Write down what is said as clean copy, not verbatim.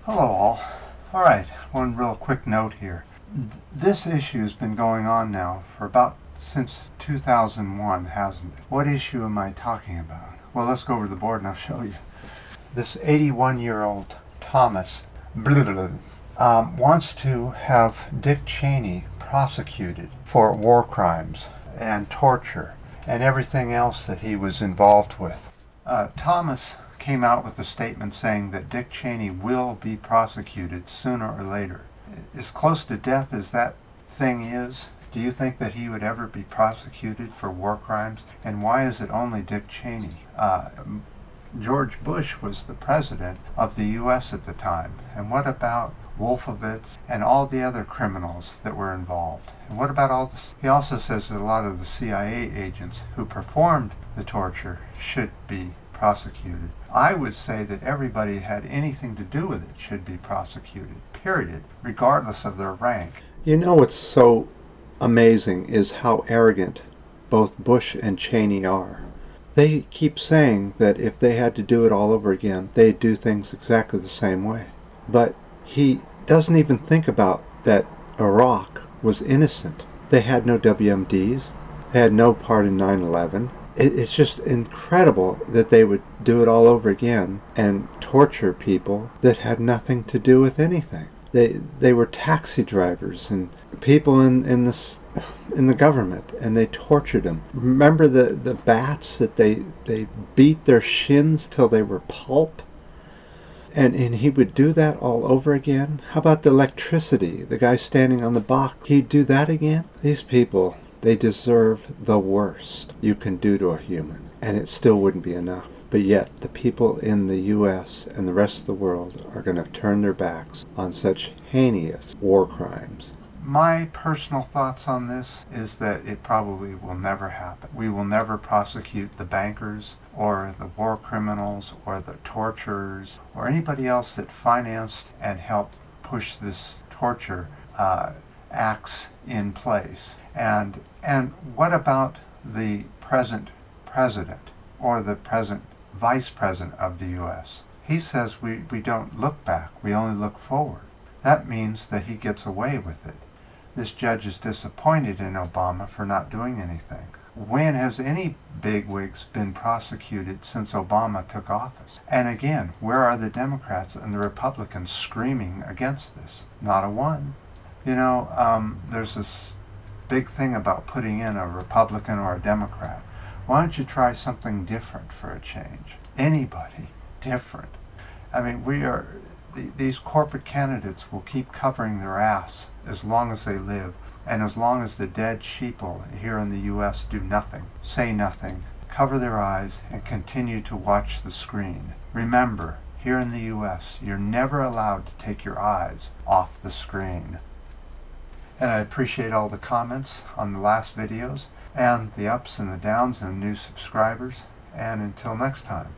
Hello all. Alright, one real quick note here. This issue has been going on now for about since 2001, hasn't it? What issue am I talking about? Well, let's go over the board and I'll show you. This 81-year-old Thomas wants to have Dick Cheney prosecuted for war crimes and torture and everything else that he was involved with. Thomas came out with a statement saying that Dick Cheney will be prosecuted sooner or later. As close to death as that thing is, do you think that he would ever be prosecuted for war crimes? And why is it only Dick Cheney? George Bush was the president of the U.S. at the time. And what about Wolfowitz and all the other criminals that were involved? And what about all this? He also says that a lot of the CIA agents who performed the torture should be prosecuted. I would say that everybody who had anything to do with it should be prosecuted, period, regardless of their rank. You know what's so amazing is how arrogant both Bush and Cheney are. They keep saying that if they had to do it all over again, they'd do things exactly the same way. But he doesn't even think about that Iraq was innocent. They had no WMDs. They had no part in 9/11. It's just incredible that they would do it all over again and torture people that had nothing to do with anything. They were taxi drivers and people in the government, and they tortured them. Remember the bats that they beat their shins till they were pulp? And he would do that all over again? How about the electricity? The guy standing on the box, he'd do that again? These people, they deserve the worst you can do to a human, and it still wouldn't be enough. But yet, the people in the U.S. and the rest of the world are going to turn their backs on such heinous war crimes. My personal thoughts on this is that it probably will never happen. We will never prosecute the bankers or the war criminals or the torturers or anybody else that financed and helped push this torture acts in place. And what about the present president or the present vice president of the U.S.? He says we don't look back, we only look forward. That means that he gets away with it. This judge is disappointed in Obama for not doing anything. When has any bigwigs been prosecuted since Obama took office? And again, where are the Democrats and the Republicans screaming against this? Not a one. You know, there's this big thing about putting in a Republican or a Democrat. Why don't you try something different for a change? Anybody different. I mean, these corporate candidates will keep covering their ass as long as they live, and as long as the dead sheeple here in the U.S. do nothing, say nothing, cover their eyes, and continue to watch the screen. Remember, here in the U.S., you're never allowed to take your eyes off the screen. And I appreciate all the comments on the last videos, and the ups and the downs and the new subscribers. And until next time.